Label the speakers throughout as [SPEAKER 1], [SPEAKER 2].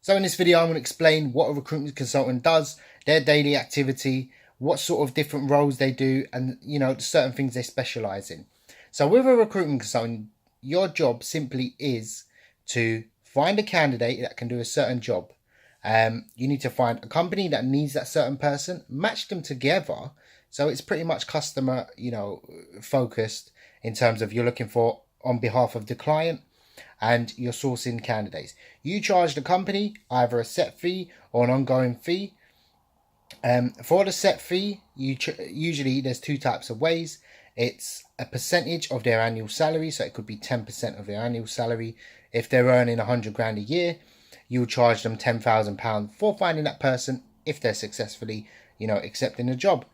[SPEAKER 1] So in this video, I'm going to explain what a recruitment consultant does, their daily activity, what sort of different roles they do, and certain things they specialize in. So with a recruitment consultant, your job simply is to find a candidate that can do a certain job. You need to find a company that needs that certain person, match them together. So it's pretty much customer, focused in terms of you're looking for on behalf of the client and you're sourcing candidates. You charge the company either a set fee or an ongoing fee. For the set fee, usually there's two types of ways. It's a percentage of their annual salary, so it could be 10% of their annual salary. If they're earning 100 grand a year, you'll charge them £10,000 for finding that person if they're successfully, accepting the job.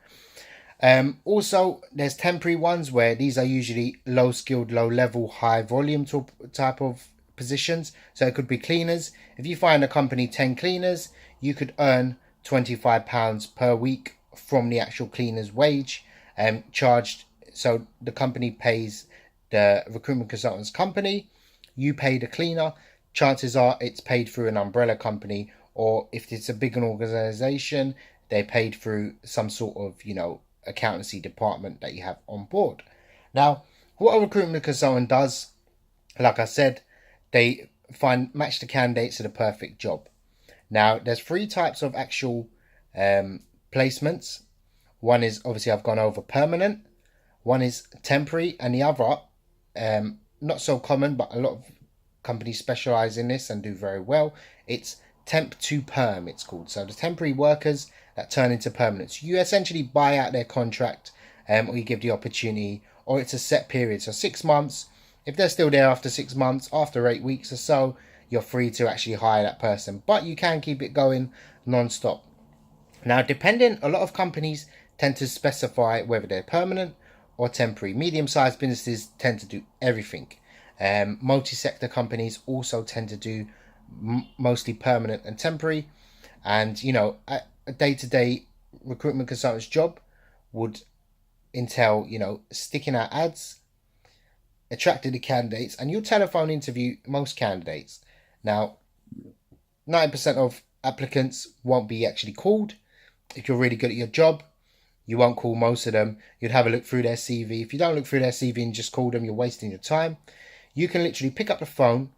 [SPEAKER 1] Also, there's temporary ones where these are usually low skilled, low level, high volume type of positions. So it could be cleaners. If you find a company 10 cleaners, you could earn £25 per week from the actual cleaner's wage, charged. So the company pays the recruitment consultant's company, you pay the cleaner. Chances are it's paid through an umbrella company, or if it's a big organization, they're paid through some sort of, accountancy department that you have on board. Now, what a recruitment consultant does, like I said, they match the candidates to the perfect job. Now, there's three types of actual placements. One is, obviously, I've gone over permanent. One is temporary, and the other, not so common, but a lot of companies specialize in this and do very well. It's temp to perm, it's called. So the temporary workers that turn into permanents. You essentially buy out their contract, or you give the opportunity, or it's a set period. So 6 months. If they're still there after 6 months, after 8 weeks or so, you're free to actually hire that person. But you can keep it going non-stop. Now, a lot of companies tend to specify whether they're permanent or temporary. Medium-sized businesses tend to do everything. Multi-sector companies also tend to do mostly permanent and temporary. And, a day-to-day recruitment consultant's job would entail, sticking out ads, attracting the candidates, and you'll telephone interview most candidates. Now, 90% of applicants won't be actually called. If you're really good at your job, you won't call most of them. You'd have a look through their CV. If you don't look through their CV and just call them, you're wasting your time. You can literally pick up the phone,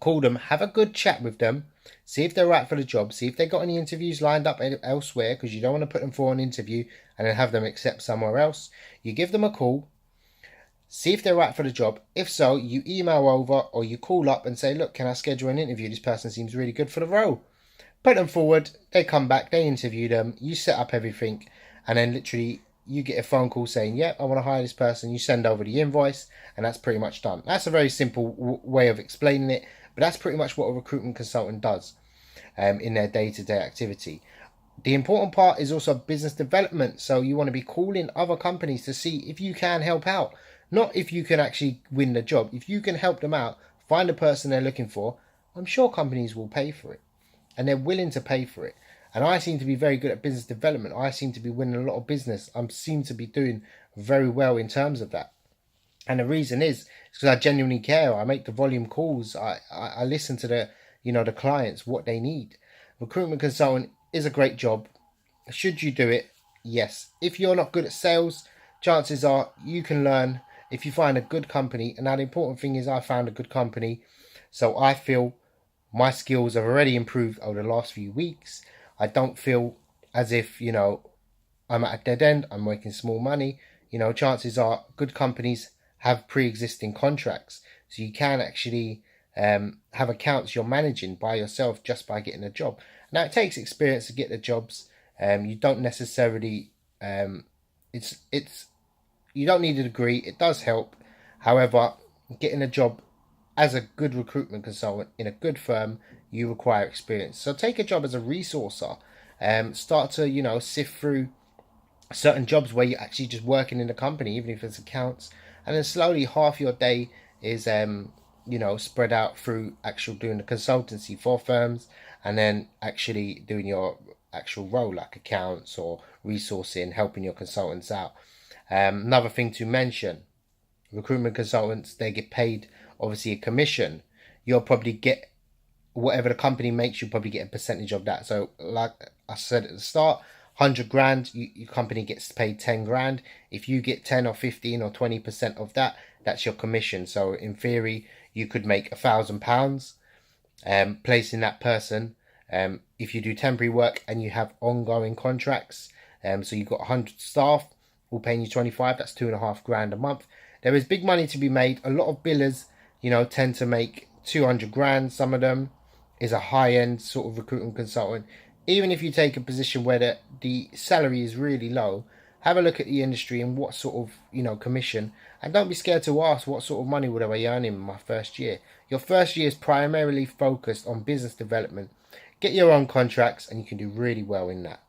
[SPEAKER 1] call them, have a good chat with them, see if they're right for the job, see if they've got any interviews lined up elsewhere, because you don't want to put them for an interview and then have them accept somewhere else. You give them a call, see if they're right for the job. If so, you email over or you call up and say, look, can I schedule an interview? This person seems really good for the role. Put them forward, they come back, they interview them, you set up everything, and then literally you get a phone call saying, yep, I want to hire this person. You send over the invoice, and that's pretty much done. That's a very simple way of explaining it, but that's pretty much what a recruitment consultant does in their day-to-day activity. The important part is also business development. So you want to be calling other companies to see if you can help out. Not if you can actually win the job. If you can help them out, find the person they're looking for, I'm sure companies will pay for it. And they're willing to pay for it. And I seem to be very good at business development. I seem to be winning a lot of business. I seem to be doing very well in terms of that. And the reason is because I genuinely care. I make the volume calls. I listen to the clients, what they need. Recruitment consultant is a great job. Should you do it? Yes. If you're not good at sales, chances are you can learn if you find a good company. And now the important thing is I found a good company. So I feel my skills have already improved over the last few weeks. I don't feel as if, I'm at a dead end. I'm making small money. Chances are good companies have pre-existing contracts. So you can actually have accounts you're managing by yourself just by getting a job. Now, it takes experience to get the jobs. You don't necessarily, you don't need a degree. It does help. However, getting a job as a good recruitment consultant in a good firm, you require experience. So take a job as a resourcer. Start to, sift through certain jobs where you're actually just working in the company, even if it's accounts. And then slowly half your day is, spread out through actual doing the consultancy for firms, and then actually doing your actual role like accounts or resourcing, helping your consultants out. Another thing to mention, recruitment consultants, they get paid obviously a commission. You'll probably get whatever the company makes, you probably get a percentage of that. So like I said at the start, 100 grand, your company gets paid 10 grand. If you get 10 or 15 or 20% of that, that's your commission. So in theory, you could make £1,000 placing that person. If you do temporary work and you have ongoing contracts, so you've got 100 staff, all paying you 25, that's 2.5 grand a month. There is big money to be made. A lot of billers, tend to make 200 grand. Some of them is a high-end sort of recruitment consultant. Even if you take a position where the salary is really low, have a look at the industry and what sort of commission, and don't be scared to ask what sort of money would I be earning in my first year. Your first year is primarily focused on business development. Get your own contracts and you can do really well in that.